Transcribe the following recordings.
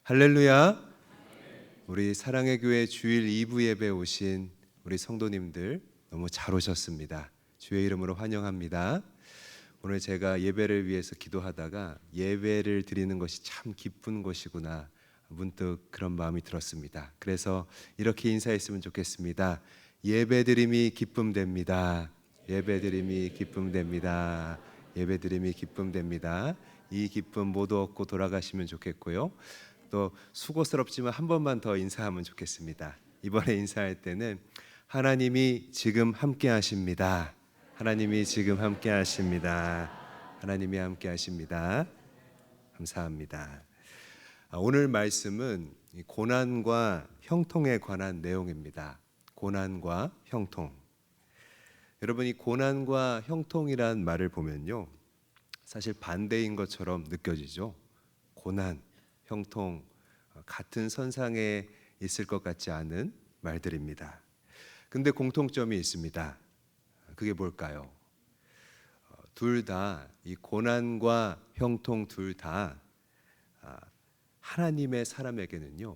할렐루야. 우리 사랑의 교회 주일 2부 예배 오신 우리 성도님들 너무 잘 오셨습니다. 주의 이름으로 환영합니다. 오늘 제가 예배를 위해서 기도하다가 예배를 드리는 것이 참 기쁜 것이구나 문득 그런 마음이 들었습니다. 그래서 이렇게 인사했으면 좋겠습니다. 예배드림이 기쁨됩니다. 예배드림이 기쁨됩니다. 예배드림이 기쁨됩니다. 이 기쁨 모두 얻고 돌아가시면 좋겠고요. 또 수고스럽지만 한 번만 더 인사하면 좋겠습니다. 이번에 인사할 때는 하나님이 지금 함께 하십니다. 하나님이 지금 함께 하십니다. 하나님이 함께 하십니다. 감사합니다. 오늘 말씀은 고난과 형통에 관한 내용입니다. 고난과 형통. 여러분이 고난과 형통이란 말을 보면요, 사실 반대인 것처럼 느껴지죠. 고난, 형통, 같은 선상에 있을 것 같지 않은 말들입니다. 근데 공통점이 있습니다. 그게 뭘까요? 둘 다 이 고난과 형통 둘 다 하나님의 사람에게는요,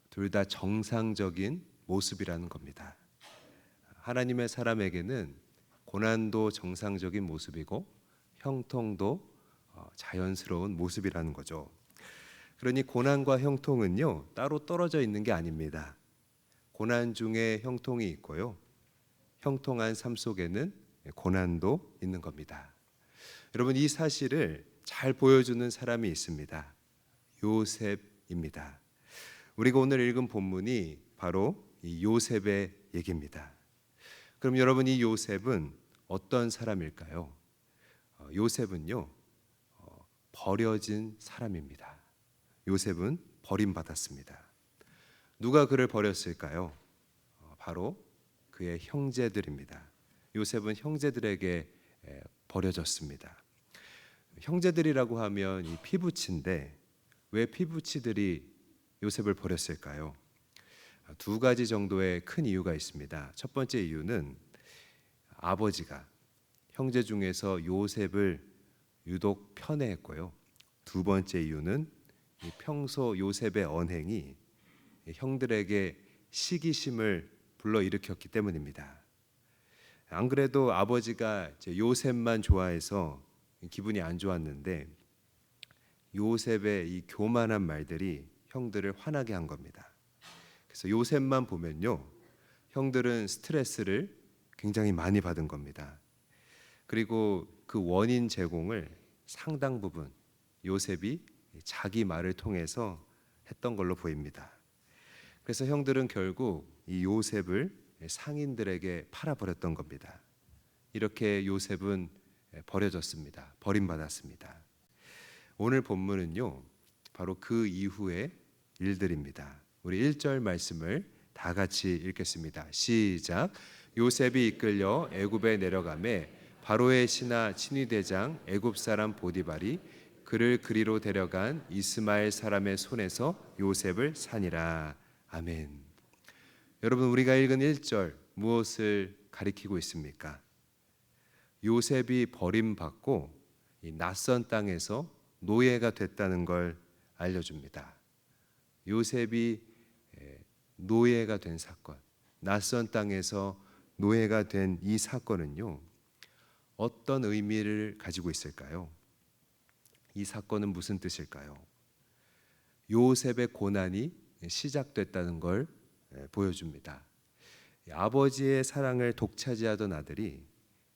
둘 다 정상적인 모습이라는 겁니다. 하나님의 사람에게는 고난도 정상적인 모습이고 형통도 자연스러운 모습이라는 거죠. 그러니 고난과 형통은요, 따로 떨어져 있는 게 아닙니다. 고난 중에 형통이 있고요, 형통한 삶 속에는 고난도 있는 겁니다. 여러분, 이 사실을 잘 보여주는 사람이 있습니다. 요셉입니다. 우리가 오늘 읽은 본문이 바로 이 요셉의 얘기입니다. 그럼 여러분, 이 요셉은 어떤 사람일까요? 요셉은요, 버려진 사람입니다. 요셉은 버림받았습니다. 누가 그를 버렸을까요? 바로 그의 형제들입니다. 요셉은 형제들에게 버려졌습니다. 형제들이라고 하면 이 피부치인데 왜 피부치들이 요셉을 버렸을까요? 두 가지 정도의 큰 이유가 있습니다. 첫 번째 이유는 아버지가 형제 중에서 요셉을 유독 편애했고요. 두 번째 이유는 평소 요셉의 언행이 형들에게 시기심을 불러일으켰기 때문입니다. 안 그래도 아버지가 요셉만 좋아해서 기분이 안 좋았는데 요셉의 이 교만한 말들이 형들을 화나게 한 겁니다. 그래서 요셉만 보면요, 형들은 스트레스를 굉장히 많이 받은 겁니다. 그리고 그 원인 제공을 상당 부분 요셉이 자기 말을 통해서 했던 걸로 보입니다. 그래서 형들은 결국 이 요셉을 상인들에게 팔아버렸던 겁니다. 이렇게 요셉은 버려졌습니다. 버림받았습니다. 오늘 본문은요, 바로 그 이후의 일들입니다. 우리 1절 말씀을 다 같이 읽겠습니다. 시작. 요셉이 이끌려 애굽에 내려가매 바로의 신하 친위대장 애굽 사람 보디발이 그를 그리로 데려간 이스마엘 사람의 손에서 요셉을 산이라. 아멘. 여러분, 우리가 읽은 1절 무엇을 가리키고 있습니까? 요셉이 버림받고 이 낯선 땅에서 노예가 됐다는 걸 알려줍니다. 요셉이 노예가 된 사건, 낯선 땅에서 노예가 된 이 사건은요, 어떤 의미를 가지고 있을까요? 이 사건은 무슨 뜻일까요? 요셉의 고난이 시작됐다는 걸 보여줍니다. 아버지의 사랑을 독차지하던 아들이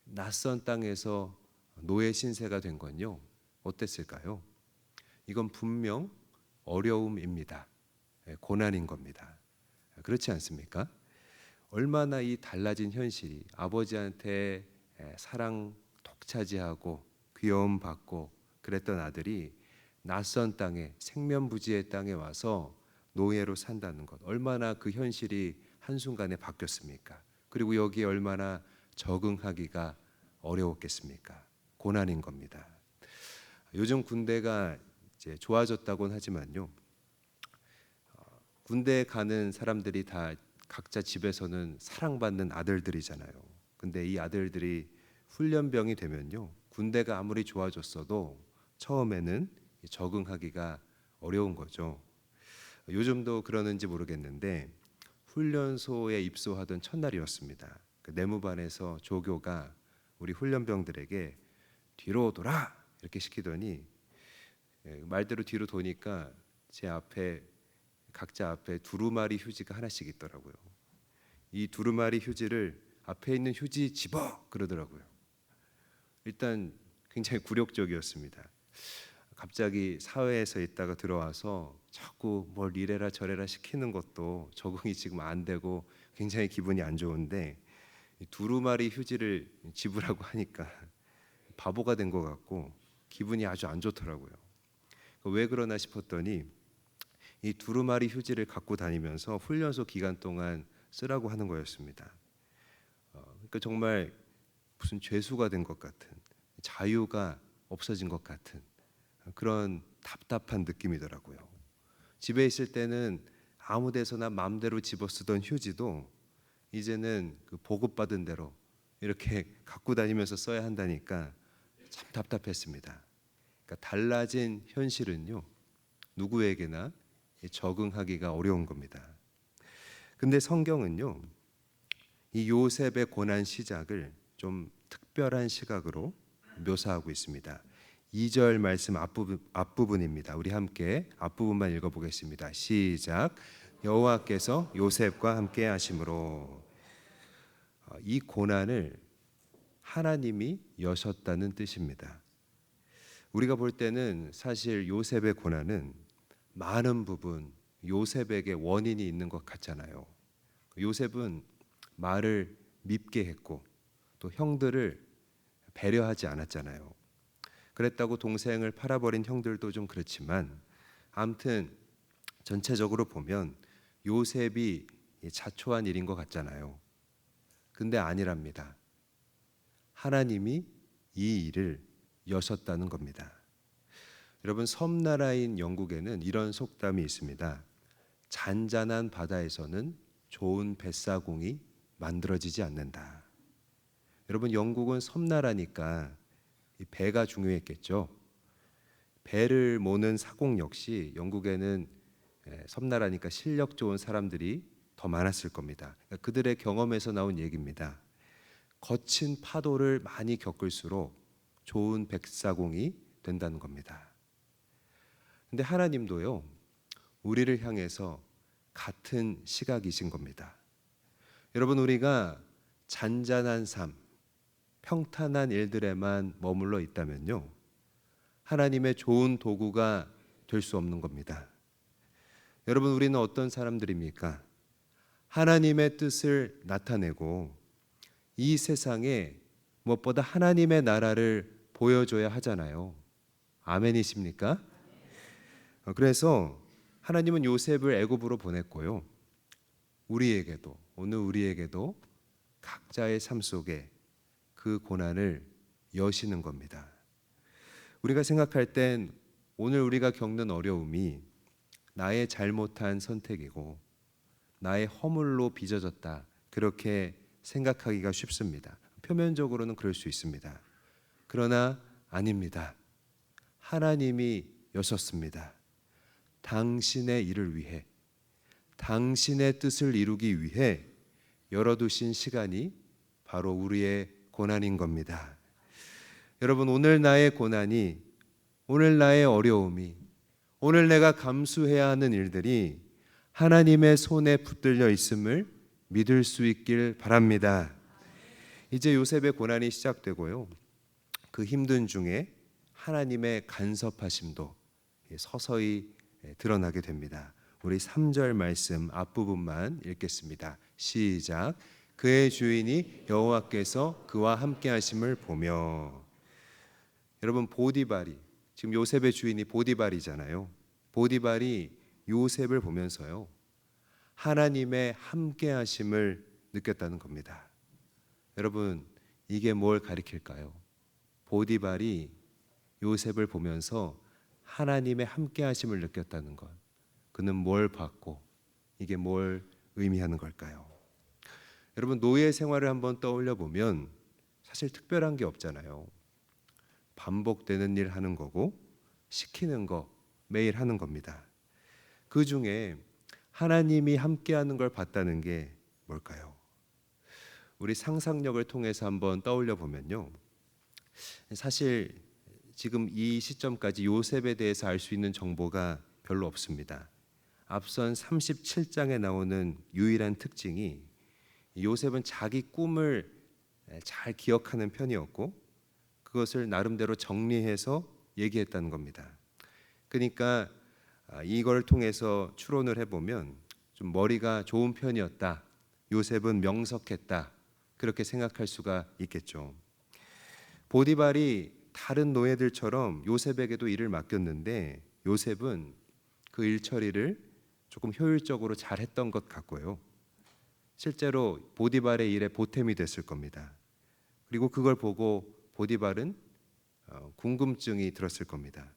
낯선 땅에서 노예 신세가 된 건요, 어땠을까요? 이건 분명 어려움입니다. 고난인 겁니다. 그렇지 않습니까? 얼마나 이 달라진 현실이 아버지한테 사랑 독차지하고 귀여움 받고 그랬던 아들이 낯선 땅에 생면부지의 땅에 와서 노예로 산다는 것, 얼마나 그 현실이 한순간에 바뀌었습니까? 그리고 여기에 얼마나 적응하기가 어려웠겠습니까? 고난인 겁니다. 요즘 군대가 이제 좋아졌다고는 하지만요, 군대 가는 사람들이 다 각자 집에서는 사랑받는 아들들이잖아요. 근데 이 아들들이 훈련병이 되면요, 군대가 아무리 좋아졌어도 처음에는 적응하기가 어려운 거죠. 요즘도 그러는지 모르겠는데 훈련소에 입소하던 첫날이었습니다. 그 내무반에서 조교가 우리 훈련병들에게 뒤로 돌아 이렇게 시키더니 말대로 뒤로 도니까 제 앞에 각자 앞에 두루마리 휴지가 하나씩 있더라고요. 이 두루마리 휴지를 앞에 있는 휴지 집어 그러더라고요. 일단 굉장히 굴욕적이었습니다. 갑자기 사회에서 있다가 들어와서 자꾸 뭘 이래라 저래라 시키는 것도 적응이 지금 안 되고 굉장히 기분이 안 좋은데 이 두루마리 휴지를 집으라고 하니까 바보가 된 것 같고 기분이 아주 안 좋더라고요. 왜 그러나 싶었더니 이 두루마리 휴지를 갖고 다니면서 훈련소 기간 동안 쓰라고 하는 거였습니다. 그러니까 정말 무슨 죄수가 된 것 같은, 자유가 없어진 것 같은 그런 답답한 느낌이더라고요. 집에 있을 때는 아무 데서나 마음대로 집어 쓰던 휴지도 이제는 그 보급받은 대로 이렇게 갖고 다니면서 써야 한다니까 참 답답했습니다. 그러니까 달라진 현실은요, 누구에게나 적응하기가 어려운 겁니다. 근데 성경은요, 이 요셉의 고난 시작을 좀 특별한 시각으로 묘사하고 있습니다. 2절 말씀 앞부분입니다. 우리 함께 앞부분만 읽어보겠습니다. 시작. 여호와께서 요셉과 함께 하심으로. 이 고난을 하나님이 여셨다는 뜻입니다. 우리가 볼 때는 사실 요셉의 고난은 많은 부분 요셉에게 원인이 있는 것 같잖아요. 요셉은 말을 밉게 했고 또 형들을 배려하지 않았잖아요. 그랬다고 동생을 팔아버린 형들도 좀 그렇지만 아무튼 전체적으로 보면 요셉이 자초한 일인 것 같잖아요. 근데 아니랍니다. 하나님이 이 일을 여셨다는 겁니다. 여러분, 섬나라인 영국에는 이런 속담이 있습니다. 잔잔한 바다에서는 좋은 뱃사공이 만들어지지 않는다. 여러분, 영국은 섬나라니까 배가 중요했겠죠. 배를 모는 사공 역시 영국에는 섬나라니까 실력 좋은 사람들이 더 많았을 겁니다. 그들의 경험에서 나온 얘기입니다. 거친 파도를 많이 겪을수록 좋은 백사공이 된다는 겁니다. 근데 하나님도요, 우리를 향해서 같은 시각이신 겁니다. 여러분, 우리가 잔잔한 삶, 평탄한 일들에만 머물러 있다면요, 하나님의 좋은 도구가 될 수 없는 겁니다. 여러분, 우리는 어떤 사람들입니까? 하나님의 뜻을 나타내고 이 세상에 무엇보다 하나님의 나라를 보여줘야 하잖아요. 아멘이십니까? 그래서 하나님은 요셉을 애굽으로 보냈고요, 우리에게도 오늘 우리에게도 각자의 삶 속에 그 고난을 여시는 겁니다. 우리가 생각할 땐 오늘 우리가 겪는 어려움이 나의 잘못한 선택이고 나의 허물로 빚어졌다, 그렇게 생각하기가 쉽습니다. 표면적으로는 그럴 수 있습니다. 그러나 아닙니다. 하나님이 여셨습니다. 당신의 일을 위해, 당신의 뜻을 이루기 위해 열어두신 시간이 바로 우리의 고난인 겁니다. 여러분, 오늘 나의 고난이, 오늘 나의 어려움이, 오늘 내가 감수해야 하는 일들이 하나님의 손에 붙들려 있음을 믿을 수 있길 바랍니다. 이제 요셉의 고난이 시작되고요, 그 힘든 중에 하나님의 간섭하심도 서서히 드러나게 됩니다. 우리 3절 말씀 앞부분만 읽겠습니다. 시작. 그의 주인이 여호와께서 그와 함께 하심을 보며. 여러분, 보디발이, 지금 요셉의 주인이 보디발이잖아요. 보디발이 요셉을 보면서요, 하나님의 함께 하심을 느꼈다는 겁니다. 여러분, 이게 뭘 가리킬까요? 보디발이 요셉을 보면서 하나님의 함께 하심을 느꼈다는 것, 그는 뭘 받고 이게 뭘 의미하는 걸까요? 여러분, 노예 생활을 한번 떠올려 보면 사실 특별한 게 없잖아요. 반복되는 일 하는 거고 시키는 거 매일 하는 겁니다. 그 중에 하나님이 함께하는 걸 봤다는 게 뭘까요? 우리 상상력을 통해서 한번 떠올려 보면요, 사실 지금 이 시점까지 요셉에 대해서 알 수 있는 정보가 별로 없습니다. 앞선 37장에 나오는 유일한 특징이 요셉은 자기 꿈을 잘 기억하는 편이었고 그것을 나름대로 정리해서 얘기했다는 겁니다. 그러니까 이걸 통해서 추론을 해보면 좀 머리가 좋은 편이었다, 요셉은 명석했다, 그렇게 생각할 수가 있겠죠. 보디발이 다른 노예들처럼 요셉에게도 일을 맡겼는데 요셉은 그 일 처리를 조금 효율적으로 잘했던 것 같고요. 실제로 보디발의 일에 보탬이 됐을 겁니다. 그리고 그걸 보고 보디발은 궁금증이 들었을 겁니다.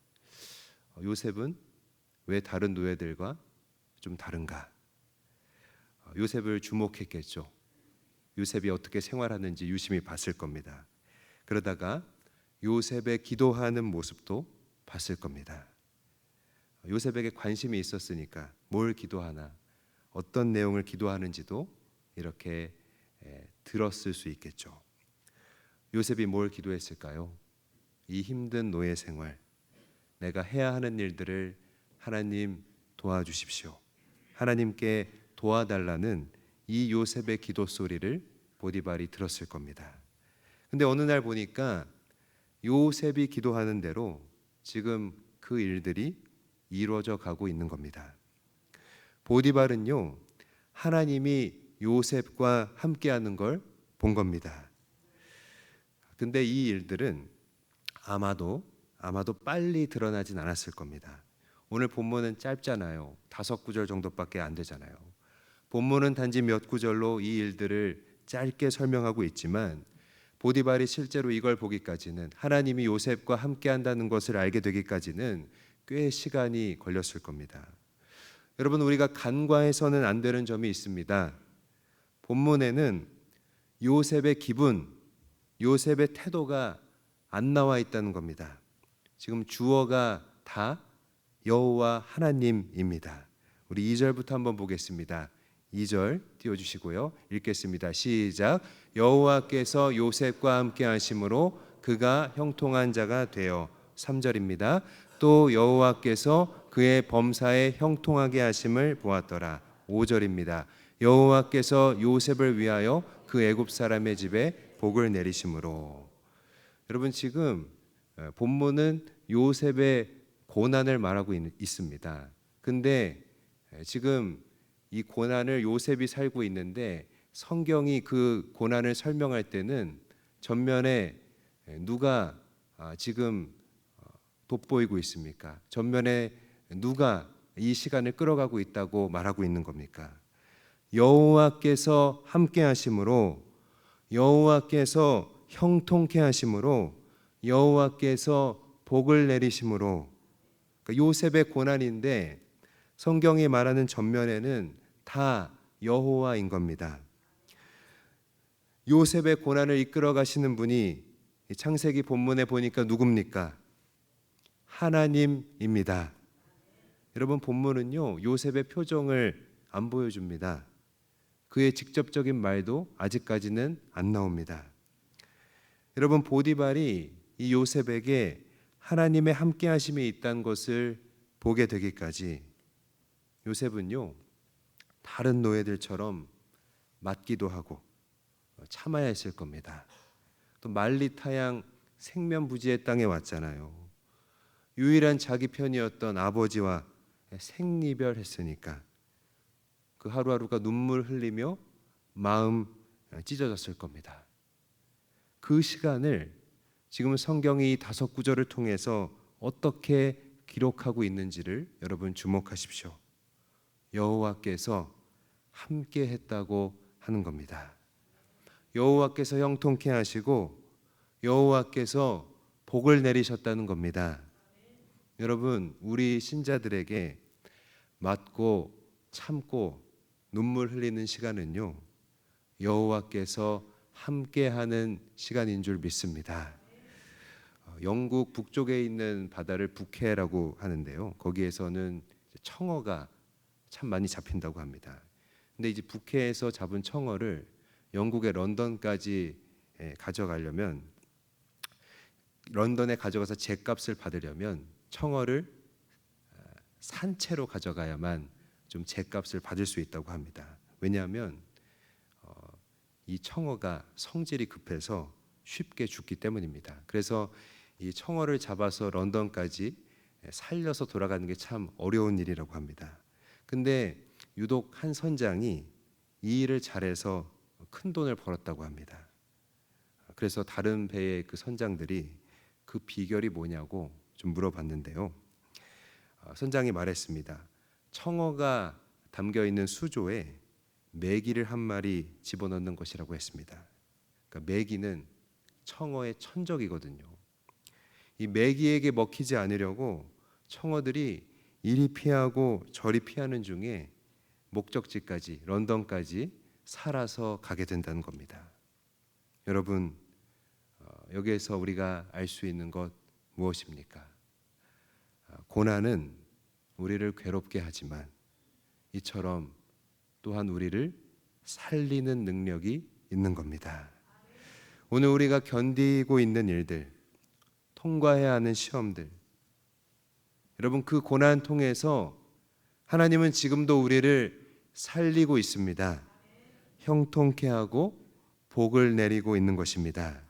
요셉은 왜 다른 노예들과 좀 다른가? 요셉을 주목했겠죠. 요셉이 어떻게 생활하는지 유심히 봤을 겁니다. 그러다가 요셉의 기도하는 모습도 봤을 겁니다. 요셉에게 관심이 있었으니까 뭘 기도하나, 어떤 내용을 기도하는지도 이렇게 들었을 수 있겠죠. 요셉이 뭘 기도했을까요? 이 힘든 노예 생활, 내가 해야 하는 일들을 하나님 도와주십시오, 하나님께 도와달라는 이 요셉의 기도 소리를 보디발이 들었을 겁니다. 근데 어느 날 보니까 요셉이 기도하는 대로 지금 그 일들이 이루어져 가고 있는 겁니다. 보디발은요, 하나님이 요셉과 함께하는 걸 본 겁니다. 근데 이 일들은 아마도 빨리 드러나진 않았을 겁니다. 오늘 본문은 짧잖아요. 5구절 정도밖에 안 되잖아요. 본문은 단지 몇 구절로 이 일들을 짧게 설명하고 있지만 보디발이 실제로 이걸 보기까지는, 하나님이 요셉과 함께한다는 것을 알게 되기까지는 꽤 시간이 걸렸을 겁니다. 여러분, 우리가 간과해서는 안 되는 점이 있습니다. 본문에는 요셉의 기분, 요셉의 태도가 안 나와 있다는 겁니다. 지금 주어가 다 여호와 하나님입니다. 우리 2절부터 한번 보겠습니다. 2절 띄워주시고요. 읽겠습니다. 시작. 여호와께서 요셉과 함께 하심으로 그가 형통한 자가 되어. 3절입니다. 또 여호와께서 그의 범사에 형통하게 하심을 보았더라. 5절입니다. 여호와께서 요셉을 위하여 그 애굽 사람의 집에 복을 내리심으로. 여러분, 지금 본문은 요셉의 고난을 말하고 있습니다. 근데 지금 이 고난을 요셉이 살고 있는데 성경이 그 고난을 설명할 때는 전면에 누가 지금 돋보이고 있습니까? 전면에 누가 이 시간을 끌어가고 있다고 말하고 있는 겁니까? 여호와께서 함께 하심으로, 여호와께서 형통케 하심으로, 여호와께서 복을 내리심으로. 그러니까 요셉의 고난인데 성경이 말하는 전면에는 다 여호와인 겁니다. 요셉의 고난을 이끌어 가시는 분이 창세기 본문에 보니까 누굽니까? 하나님입니다. 여러분, 본문은요, 요셉의 표정을 안 보여줍니다. 그의 직접적인 말도 아직까지는 안 나옵니다. 여러분, 보디발이 이 요셉에게 하나님의 함께 하심이 있다는 것을 보게 되기까지 요셉은요, 다른 노예들처럼 맞기도 하고 참아야 했을 겁니다. 또 만리타양 생면부지의 땅에 왔잖아요. 유일한 자기 편이었던 아버지와 생이별했으니까 그 하루하루가 눈물 흘리며 마음 찢어졌을 겁니다. 그 시간을 지금 성경이 5구절을 통해서 어떻게 기록하고 있는지를 여러분 주목하십시오. 여호와께서 함께 했다고 하는 겁니다. 여호와께서 형통케 하시고 여호와께서 복을 내리셨다는 겁니다. 여러분, 우리 신자들에게 맞고 참고 눈물 흘리는 시간은요, 여호와께서 함께하는 시간인 줄 믿습니다. 영국 북쪽에 있는 바다를 북해라고 하는데요, 거기에서는 청어가 참 많이 잡힌다고 합니다. 근데 이제 북해에서 잡은 청어를 영국의 런던까지 가져가려면, 런던에 가져가서 죗값을 받으려면 청어를 산채로 가져가야만 좀 죗값을 받을 수 있다고 합니다. 왜냐하면 이 청어가 성질이 급해서 쉽게 죽기 때문입니다. 그래서 이 청어를 잡아서 런던까지 살려서 돌아가는 게 참 어려운 일이라고 합니다. 근데 유독 한 선장이 이 일을 잘해서 큰 돈을 벌었다고 합니다. 그래서 다른 배의 그 선장들이 그 비결이 뭐냐고 좀 물어봤는데요. 선장이 말했습니다. 청어가 담겨 있는 수조에 메기를 한 마리 집어넣는 것이라고 했습니다. 그러니까 메기는 청어의 천적이거든요. 이 메기에게 먹히지 않으려고 청어들이 이리 피하고 저리 피하는 중에 목적지까지, 런던까지 살아서 가게 된다는 겁니다. 여러분, 여기에서 우리가 알 수 있는 것 무엇입니까? 고난은 우리를 괴롭게 하지만 이처럼 또한 우리를 살리는 능력이 있는 겁니다. 오늘 우리가 견디고 있는 일들, 통과해야 하는 시험들, 여러분, 그 고난 통해서 하나님은 지금도 우리를 살리고 있습니다. 형통케 하고 복을 내리고 있는 것입니다.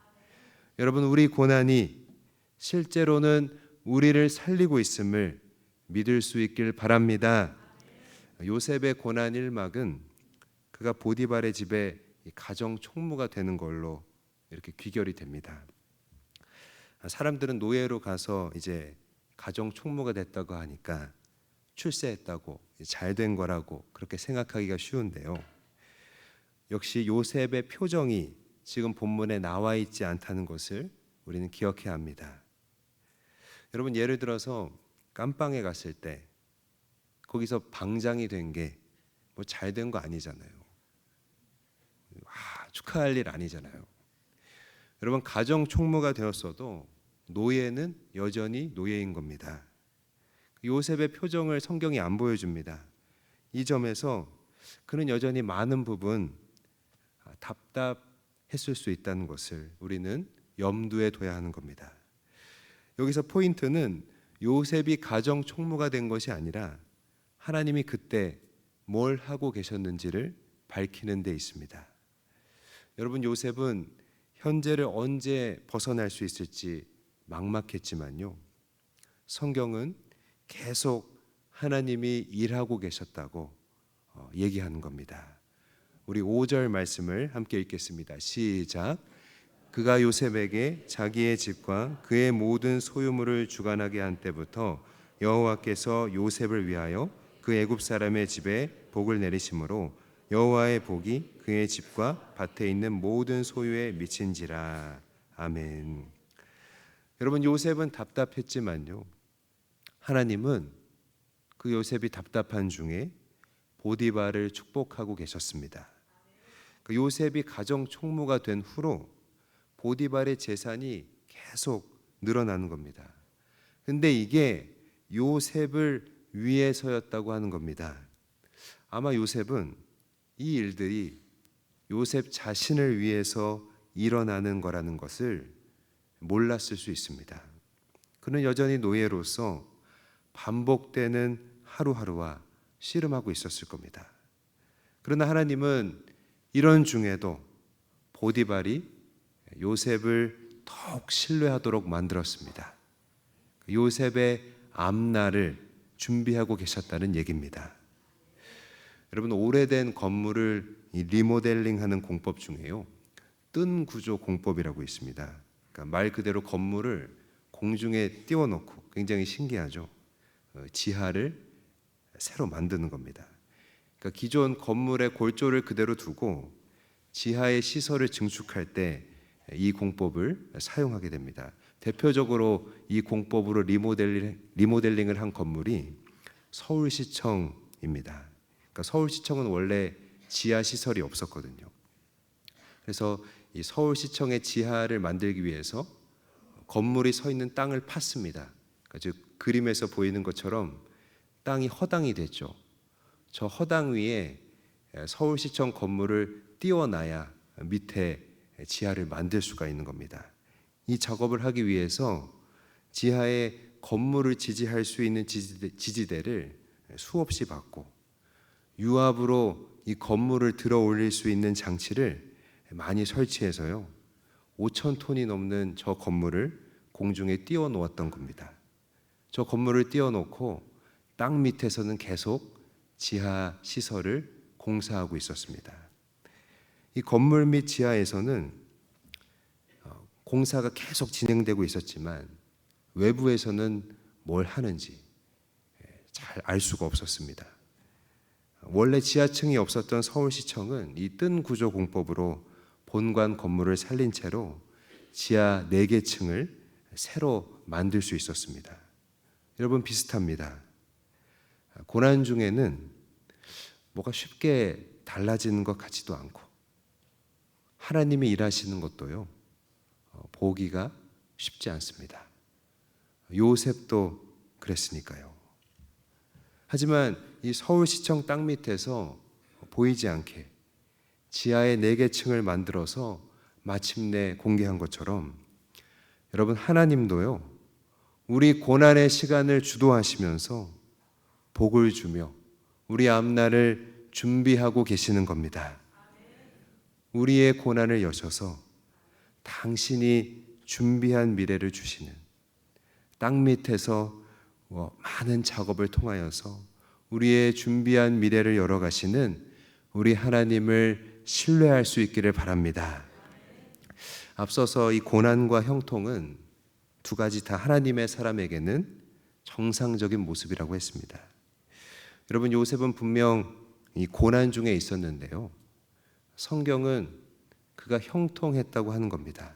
여러분, 우리 고난이 실제로는 우리를 살리고 있음을 믿을 수 있길 바랍니다. 요셉의 고난 일막은 그가 보디발의 집에 가정 총무가 되는 걸로 이렇게 귀결이 됩니다. 사람들은 노예로 가서 이제 가정 총무가 됐다고 하니까 출세했다고, 잘 된 거라고 그렇게 생각하기가 쉬운데요. 역시 요셉의 표정이 지금 본문에 나와 있지 않다는 것을 우리는 기억해야 합니다. 여러분, 예를 들어서 깜빵에 갔을 때 거기서 방장이 된 게 뭐 잘 된 거 아니잖아요. 축하할 일 아니잖아요. 여러분, 가정 총무가 되었어도 노예는 여전히 노예인 겁니다. 요셉의 표정을 성경이 안 보여줍니다. 이 점에서 그는 여전히 많은 부분 답답했을 수 있다는 것을 우리는 염두에 둬야 하는 겁니다. 여기서 포인트는 요셉이 가정 총무가 된 것이 아니라 하나님이 그때 뭘 하고 계셨는지를 밝히는 데 있습니다. 여러분, 요셉은 현재를 언제 벗어날 수 있을지 막막했지만요, 성경은 계속 하나님이 일하고 계셨다고 얘기하는 겁니다. 우리 5절 말씀을 함께 읽겠습니다. 시작. 그가 요셉에게 자기의 집과 그의 모든 소유물을 주관하게 한 때부터 여호와께서 요셉을 위하여 그 애굽 사람의 집에 복을 내리심으로 여호와의 복이 그의 집과 밭에 있는 모든 소유에 미친지라. 아멘. 여러분, 요셉은 답답했지만요, 하나님은 그 요셉이 답답한 중에 보디발을 축복하고 계셨습니다. 그 요셉이 가정 총무가 된 후로 보디발의 재산이 계속 늘어나는 겁니다. 근데 이게 요셉을 위해서였다고 하는 겁니다. 아마 요셉은 이 일들이 요셉 자신을 위해서 일어나는 거라는 것을 몰랐을 수 있습니다. 그는 여전히 노예로서 반복되는 하루하루와 씨름하고 있었을 겁니다. 그러나 하나님은 이런 중에도 보디발이 요셉을 더욱 신뢰하도록 만들었습니다. 요셉의 앞날을 준비하고 계셨다는 얘기입니다. 여러분, 오래된 건물을 리모델링하는 공법 중에요, 뜬 구조 공법이라고 있습니다. 그러니까 말 그대로 건물을 공중에 띄워놓고, 굉장히 신기하죠. 지하를 새로 만드는 겁니다. 그러니까 기존 건물의 골조를 그대로 두고 지하의 시설을 증축할 때 이 공법을 사용하게 됩니다. 대표적으로 이 공법으로 리모델링을 한 건물이 서울시청입니다. 그러니까 서울시청은 원래 지하 시설이 없었거든요. 그래서 이 서울시청의 지하를 만들기 위해서 건물이 서 있는 땅을 팠습니다. 그러니까 즉 그림에서 보이는 것처럼 땅이 허당이 됐죠. 저 허당 위에 서울시청 건물을 띄워놔야 밑에 지하를 만들 수가 있는 겁니다. 이 작업을 하기 위해서 지하에 건물을 지지할 수 있는 지지대를 수없이 받고 유압으로 이 건물을 들어 올릴 수 있는 장치를 많이 설치해서요 5,000톤이 넘는 저 건물을 공중에 띄워 놓았던 겁니다. 저 건물을 띄워 놓고 땅 밑에서는 계속 지하 시설을 공사하고 있었습니다. 이 건물 및 지하에서는 공사가 계속 진행되고 있었지만 외부에서는 뭘 하는지 잘 알 수가 없었습니다. 원래 지하층이 없었던 서울시청은 이 뜬 구조 공법으로 본관 건물을 살린 채로 지하 4개 층을 새로 만들 수 있었습니다. 여러분 비슷합니다. 고난 중에는 뭐가 쉽게 달라지는 것 같지도 않고 하나님이 일하시는 것도요 보기가 쉽지 않습니다. 요셉도 그랬으니까요. 하지만 이 서울시청 땅 밑에서 보이지 않게 지하에 4개 층을 만들어서 마침내 공개한 것처럼 여러분 하나님도요 우리 고난의 시간을 주도하시면서 복을 주며 우리 앞날을 준비하고 계시는 겁니다. 우리의 고난을 여셔서 당신이 준비한 미래를 주시는 땅 밑에서 많은 작업을 통하여서 우리의 준비한 미래를 열어가시는 우리 하나님을 신뢰할 수 있기를 바랍니다. 앞서서 이 고난과 형통은 두 가지 다 하나님의 사람에게는 정상적인 모습이라고 했습니다. 여러분 요셉은 분명 이 고난 중에 있었는데요. 성경은 그가 형통했다고 하는 겁니다.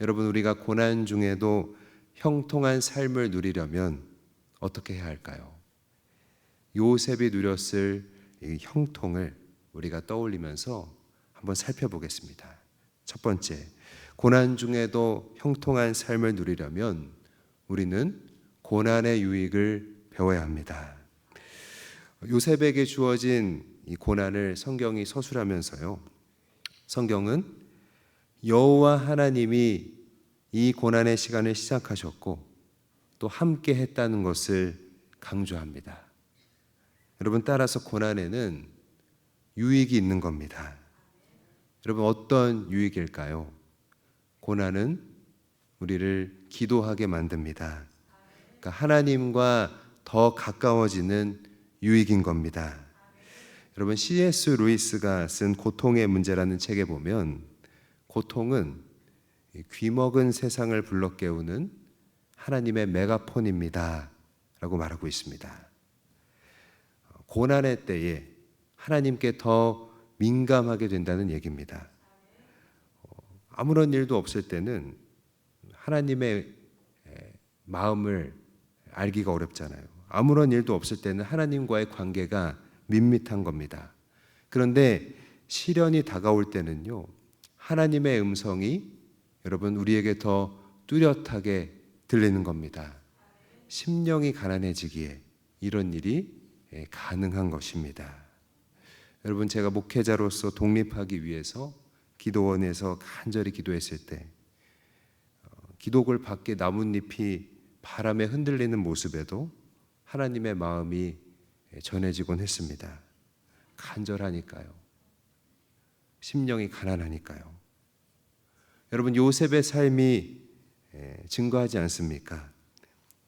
여러분 우리가 고난 중에도 형통한 삶을 누리려면 어떻게 해야 할까요? 요셉이 누렸을 이 형통을 우리가 떠올리면서 한번 살펴보겠습니다. 첫 번째, 고난 중에도 형통한 삶을 누리려면 우리는 고난의 유익을 배워야 합니다. 요셉에게 주어진 이 고난을 성경이 서술하면서요. 성경은 여호와 하나님이 이 고난의 시간을 시작하셨고 또 함께 했다는 것을 강조합니다. 여러분 따라서 고난에는 유익이 있는 겁니다. 여러분 어떤 유익일까요? 고난은 우리를 기도하게 만듭니다. 그러니까 하나님과 더 가까워지는 유익인 겁니다. 여러분 C.S. 루이스가 쓴 고통의 문제라는 책에 보면 고통은 귀먹은 세상을 불러 깨우는 하나님의 메가폰입니다 라고 말하고 있습니다. 고난의 때에 하나님께 더 민감하게 된다는 얘기입니다. 아무런 일도 없을 때는 하나님의 마음을 알기가 어렵잖아요. 아무런 일도 없을 때는 하나님과의 관계가 밋밋한 겁니다. 그런데 시련이 다가올 때는요, 하나님의 음성이 여러분 우리에게 더 뚜렷하게 들리는 겁니다. 심령이 가난해지기에 이런 일이 가능한 것입니다. 여러분 제가 목회자로서 독립하기 위해서 기도원에서 간절히 기도했을 때 기도글 밖에 나뭇잎이 바람에 흔들리는 모습에도 하나님의 마음이 전해지곤 했습니다. 간절하니까요. 심령이 가난하니까요. 여러분 요셉의 삶이 증거하지 않습니까?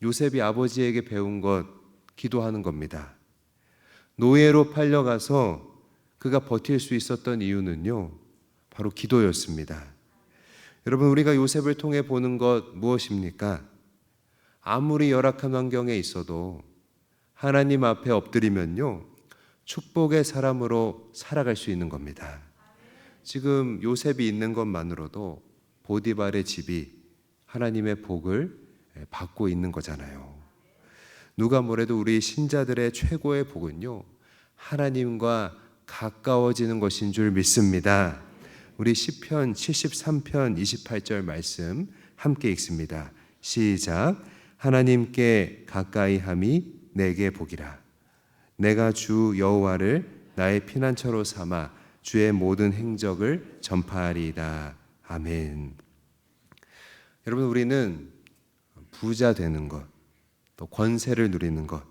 요셉이 아버지에게 배운 것 기도하는 겁니다. 노예로 팔려가서 그가 버틸 수 있었던 이유는요, 바로 기도였습니다. 여러분 우리가 요셉을 통해 보는 것 무엇입니까? 아무리 열악한 환경에 있어도 하나님 앞에 엎드리면요 축복의 사람으로 살아갈 수 있는 겁니다. 지금 요셉이 있는 것만으로도 보디발의 집이 하나님의 복을 받고 있는 거잖아요. 누가 뭐래도 우리 신자들의 최고의 복은요 하나님과 가까워지는 것인 줄 믿습니다. 우리 시편 73편 28절 말씀 함께 읽습니다. 시작. 하나님께 가까이 함이 내게 복이라. 내가 주 여호와를 나의 피난처로 삼아 주의 모든 행적을 전파하리이다. 아멘. 여러분, 우리는 부자 되는 것, 또 권세를 누리는 것,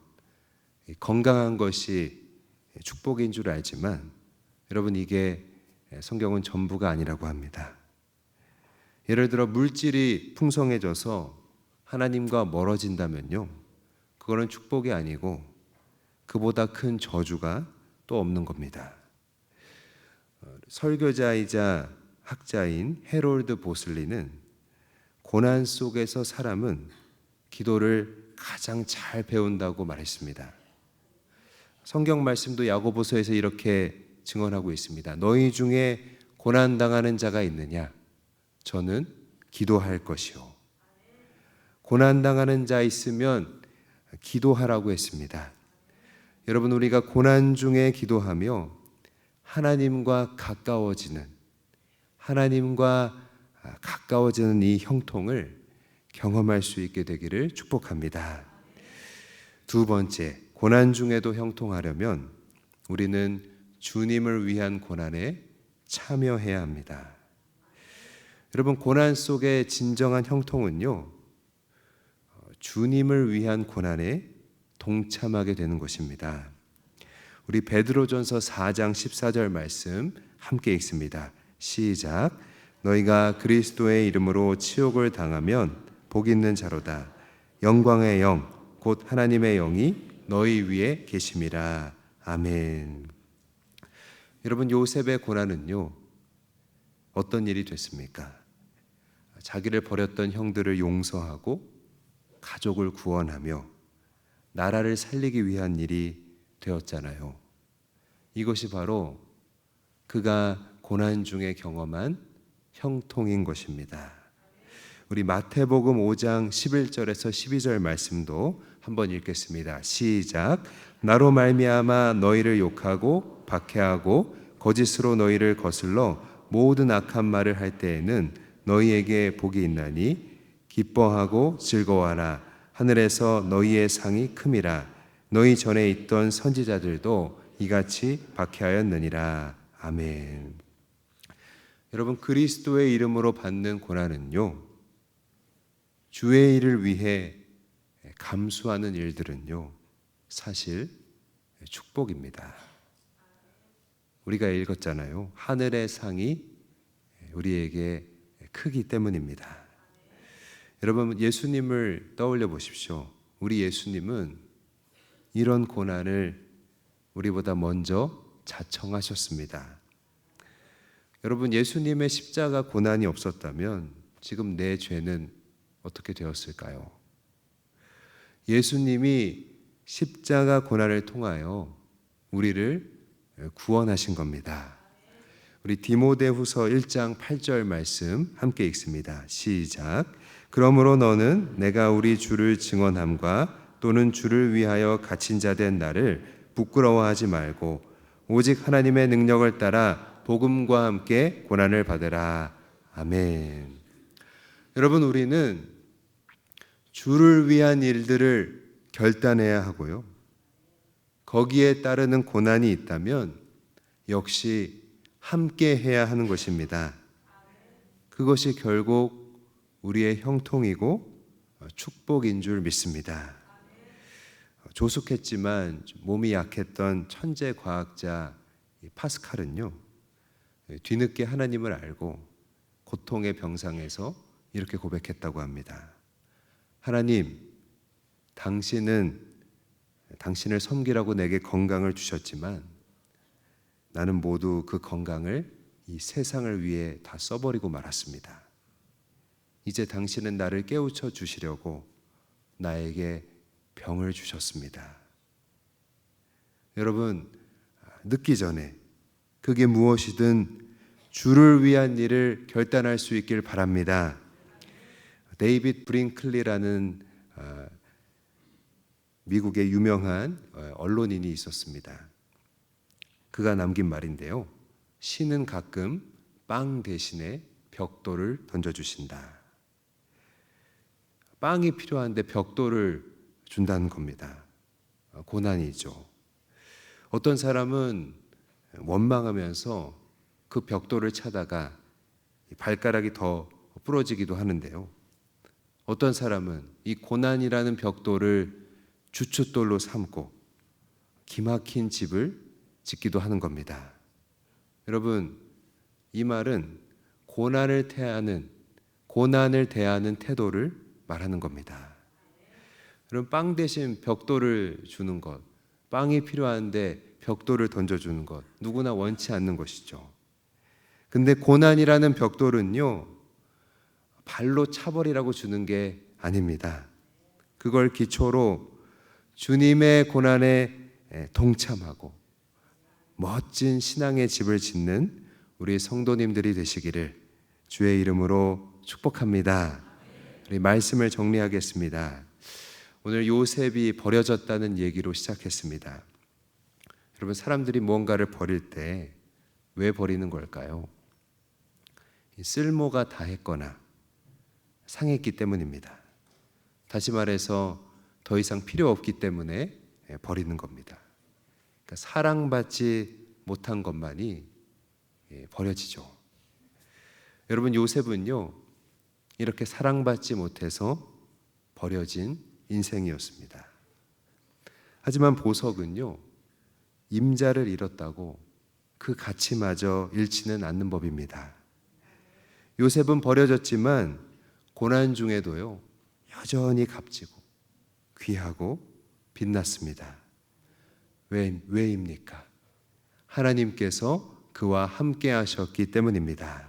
건강한 것이 축복인 줄 알지만 여러분, 이게 성경은 전부가 아니라고 합니다. 예를 들어 물질이 풍성해져서 하나님과 멀어진다면요, 그거는 축복이 아니고 그보다 큰 저주가 또 없는 겁니다. 설교자이자 학자인 해롤드 보슬리는 고난 속에서 사람은 기도를 가장 잘 배운다고 말했습니다. 성경 말씀도 야고보서에서 이렇게 증언하고 있습니다. 너희 중에 고난당하는 자가 있느냐? 저는 기도할 것이요. 고난당하는 자 있으면 기도하라고 했습니다. 여러분, 우리가 고난 중에 기도하며 하나님과 가까워지는 이 형통을 경험할 수 있게 되기를 축복합니다. 두 번째, 고난 중에도 형통하려면 우리는 주님을 위한 고난에 참여해야 합니다. 여러분, 고난 속의 진정한 형통은요, 주님을 위한 고난에 동참하게 되는 것입니다. 우리 베드로전서 4장 14절 말씀 함께 읽습니다. 시작. 너희가 그리스도의 이름으로 치욕을 당하면 복 있는 자로다. 영광의 영 곧 하나님의 영이 너희 위에 계심이라. 아멘. 여러분, 요셉의 고난은요, 어떤 일이 됐습니까? 자기를 버렸던 형들을 용서하고 가족을 구원하며 나라를 살리기 위한 일이 되었잖아요. 이것이 바로 그가 고난 중에 경험한 형통인 것입니다. 우리 마태복음 5장 11절에서 12절 말씀도 한번 읽겠습니다. 시작. 나로 말미암아 너희를 욕하고 박해하고 거짓으로 너희를 거슬러 모든 악한 말을 할 때에는 너희에게 복이 있나니 기뻐하고 즐거워하라. 하늘에서 너희의 상이 큼이라. 너희 전에 있던 선지자들도 이같이 박해하였느니라. 아멘. 여러분, 그리스도의 이름으로 받는 고난은요, 주의 일을 위해 감수하는 일들은요, 사실 축복입니다. 우리가 읽었잖아요. 하늘의 상이 우리에게 크기 때문입니다. 여러분, 예수님을 떠올려 보십시오. 우리 예수님은 이런 고난을 우리보다 먼저 자청하셨습니다. 여러분, 예수님의 십자가 고난이 없었다면 지금 내 죄는 어떻게 되었을까요? 예수님이 십자가 고난을 통하여 우리를 구원하신 겁니다. 우리 디모데후서 1장 8절 말씀 함께 읽습니다. 시작. 그러므로 너는 내가 우리 주를 증언함과 또는 주를 위하여 갇힌 자 된 나를 부끄러워하지 말고 오직 하나님의 능력을 따라 복음과 함께 고난을 받으라. 아멘. 여러분, 우리는 주를 위한 일들을 결단해야 하고요, 거기에 따르는 고난이 있다면 역시 함께 해야 하는 것입니다. 그것이 결국 우리의 형통이고 축복인 줄 믿습니다. 조숙했지만 몸이 약했던 천재 과학자 파스칼은요, 뒤늦게 하나님을 알고 고통의 병상에서 이렇게 고백했다고 합니다. 하나님, 당신은 당신을 섬기라고 내게 건강을 주셨지만 나는 모두 그 건강을 이 세상을 위해 다 써버리고 말았습니다. 이제 당신은 나를 깨우쳐 주시려고 나에게 병을 주셨습니다. 여러분, 늦기 전에 그게 무엇이든 주를 위한 일을 결단할 수 있길 바랍니다. 데이빗 브링클리라는 미국의 유명한 언론인이 있었습니다. 그가 남긴 말인데요, 신은 가끔 빵 대신에 벽돌을 던져주신다. 빵이 필요한데 벽돌을 준다는 겁니다. 고난이죠. 어떤 사람은 원망하면서 그 벽돌을 차다가 발가락이 더 부러지기도 하는데요. 어떤 사람은 이 고난이라는 벽돌을 주춧돌로 삼고 기막힌 집을 짓기도 하는 겁니다. 여러분, 이 말은 고난을 대하는 태도를 말하는 겁니다. 여러분, 빵 대신 벽돌을 주는 것, 빵이 필요한데 벽돌을 던져주는 것, 누구나 원치 않는 것이죠. 근데 고난이라는 벽돌은요, 발로 차버리라고 주는 게 아닙니다. 그걸 기초로 주님의 고난에 동참하고 멋진 신앙의 집을 짓는 우리 성도님들이 되시기를 주의 이름으로 축복합니다. 우리 말씀을 정리하겠습니다. 오늘 요셉이 버려졌다는 얘기로 시작했습니다. 여러분, 사람들이 무언가를 버릴 때 왜 버리는 걸까요? 쓸모가 다했거나 상했기 때문입니다. 다시 말해서 더 이상 필요 없기 때문에 버리는 겁니다. 그러니까 사랑받지 못한 것만이 버려지죠. 여러분, 요셉은요, 이렇게 사랑받지 못해서 버려진 인생이었습니다. 하지만 보석은요, 임자를 잃었다고 그 가치마저 잃지는 않는 법입니다. 요셉은 버려졌지만 고난 중에도요, 여전히 값지고 귀하고 빛났습니다. 왜입니까? 하나님께서 그와 함께 하셨기 때문입니다.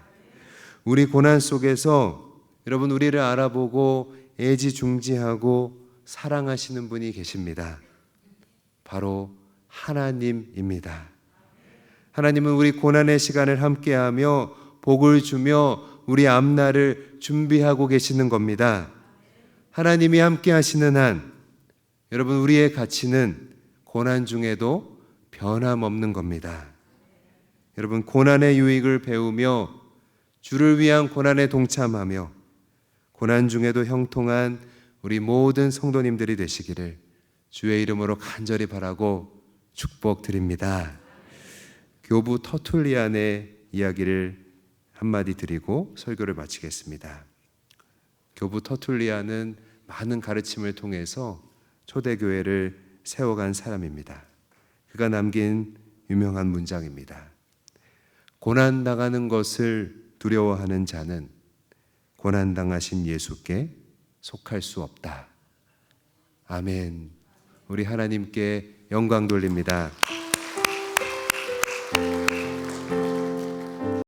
우리 고난 속에서 여러분, 우리를 알아보고 애지중지하고 사랑하시는 분이 계십니다. 바로 하나님입니다. 하나님은 우리 고난의 시간을 함께하며 복을 주며 우리 앞날을 준비하고 계시는 겁니다. 하나님이 함께 하시는 한 여러분, 우리의 가치는 고난 중에도 변함없는 겁니다. 여러분, 고난의 유익을 배우며 주를 위한 고난에 동참하며 고난 중에도 형통한 우리 모든 성도님들이 되시기를 주의 이름으로 간절히 바라고 축복드립니다. 교부 터툴리안의 이야기를 한마디 드리고 설교를 마치겠습니다. 교부 터툴리안은 많은 가르침을 통해서 초대교회를 세워간 사람입니다. 그가 남긴 유명한 문장입니다. 고난당하는 것을 두려워하는 자는 고난당하신 예수께 속할 수 없다. 아멘. 우리 하나님께 영광 돌립니다.